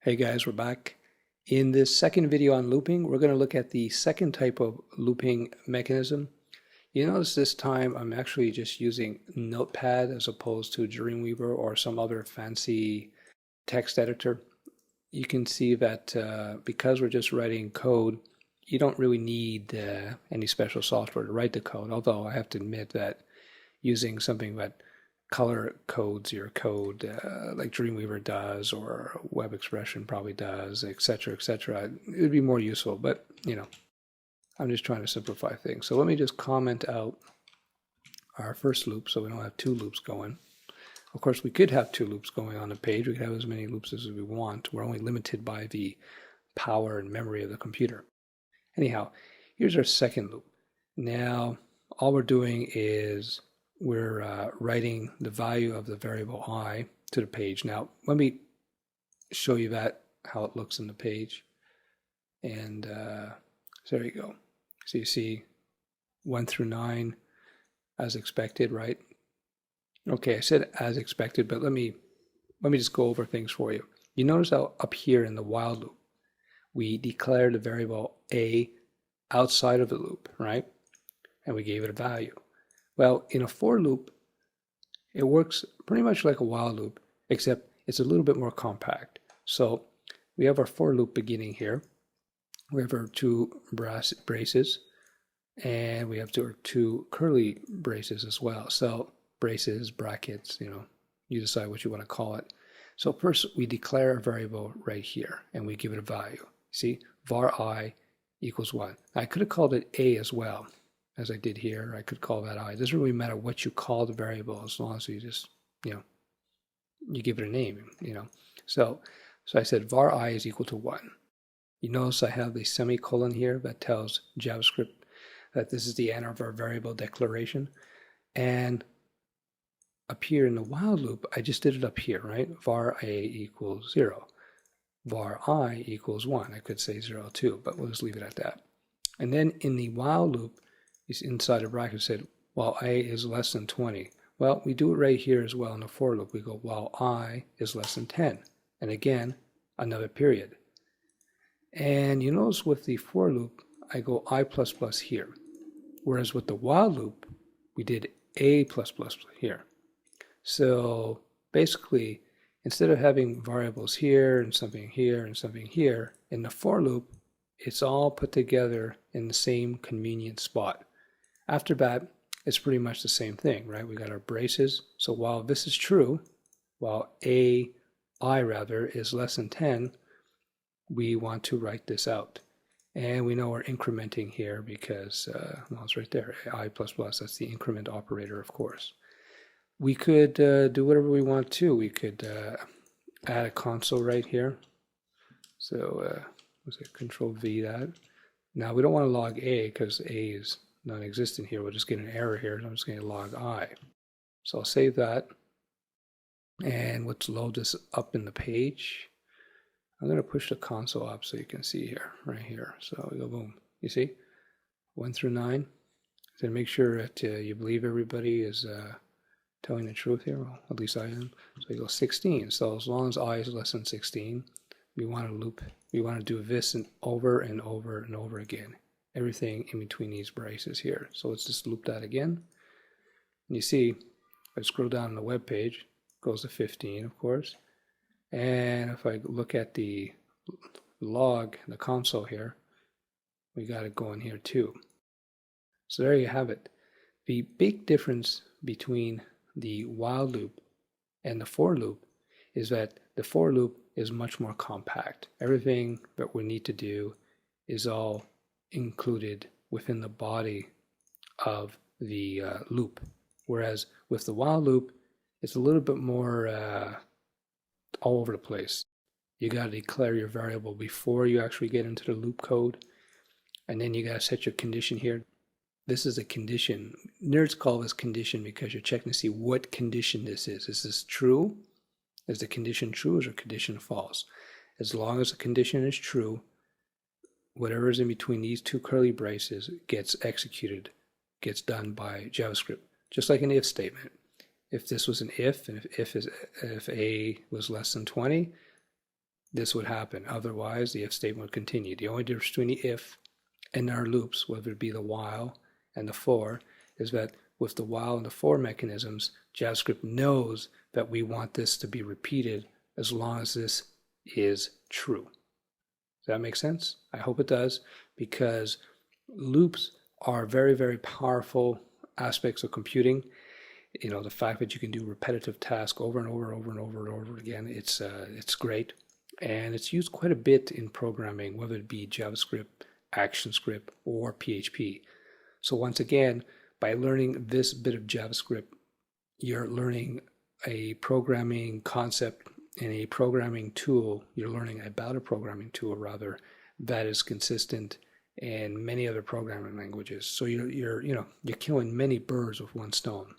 Hey guys, we're back. In this second video on looping, we're going to look at the second type of looping mechanism. You notice this time I'm actually just using Notepad as opposed to Dreamweaver or some other fancy text editor. You can see that because we're just writing code, you don't really need any special software to write the code, although I have to admit that using something that color codes your code like Dreamweaver does or Web Expression probably does, etc., etc. It would be more useful, but I'm just trying to simplify things. So let me just comment out our first loop so we don't have two loops going. Of course, we could have two loops going on a page. We could have as many loops as we want. We're only limited by the power and memory of the computer. Anyhow, here's our second loop. Now, all we're doing is we're writing the value of the variable I to the page. Now, let me show you how it looks in the page. And so there you go. So you see 1 through 9 as expected, right? Okay, I said as expected, but let me just go over things for you. You notice how up here in the while loop, we declared the variable a outside of the loop, right? And we gave it a value. Well, in a for loop, it works pretty much like a while loop, except it's a little bit more compact. So we have our for loop beginning here. We have our two braces, and we have our two curly braces as well. So braces, brackets, you decide what you want to call it. So first we declare a variable right here, and we give it a value. See, var I equals 1. I could have called it a as well, as I did here. I could call that I. It doesn't really matter what you call the variable as long as you just, you give it a name, So I said var I is equal to 1. You notice I have the semicolon here that tells JavaScript that this is the end of our variable declaration. And up here in the while loop, I just did it up here, right? Var a equals 0. Var I equals 1. I could say 0 too, but we'll just leave it at that. And then in the while loop, inside a bracket said, while a is less than 20. Well, we do it right here as well in the for loop. We go, while I is less than 10. And again, another period. And you notice with the for loop, I go I++ here. Whereas with the while loop, we did a++ here. So basically, instead of having variables here and something here and something here, in the for loop, it's all put together in the same convenient spot. After that, it's pretty much the same thing, right? We got our braces. So while this is true, while I is less than 10, we want to write this out. And we know we're incrementing here because, well, it's right there, I++, that's the increment operator, of course. We could do whatever we want to. We could add a console right here. So, was it Control V that? Now, we don't want to log A because A is non-existent here. We'll just get an error here. So I'm just going to log I. So I'll save that. And let's load this up in the page. I'm going to push the console up so you can see here, right here. So we go boom. You see? 1 through 9. So make sure that you believe everybody is telling the truth here. Well, at least I am. So you go 16. So as long as I is less than 16, we want to loop. We want to do this over and over and over again. Everything in between these braces here. So let's just loop that again. And you see, if I scroll down on the web page, it goes to 15, of course. And if I look at the log, the console here, we got it going here too. So there you have it. The big difference between the while loop and the for loop is that the for loop is much more compact. Everything that we need to do is all included within the body of the loop. Whereas with the while loop, it's a little bit more all over the place. You got to declare your variable before you actually get into the loop code. And then you got to set your condition here. This is a condition. Nerds call this condition because you're checking to see what condition this is. Is this true? Is the condition true or is the condition false? As long as the condition is true, whatever is in between these two curly braces gets executed, gets done by JavaScript, just like an if statement. If this was an if, and if A was less than 20, this would happen. Otherwise, the if statement would continue. The only difference between the if and our loops, whether it be the while and the for, is that with the while and the for mechanisms, JavaScript knows that we want this to be repeated as long as this is true. Does that make sense? I hope it does, because loops are very, very powerful aspects of computing. You know, the fact that you can do repetitive tasks over and over and over and over and over again, it's great. And it's used quite a bit in programming, whether it be JavaScript, ActionScript, or PHP. So once again, by learning this bit of JavaScript, you're learning a programming concept and a programming tool. You're learning about a programming tool, rather, that is consistent in many other programming languages. So you're killing many birds with one stone.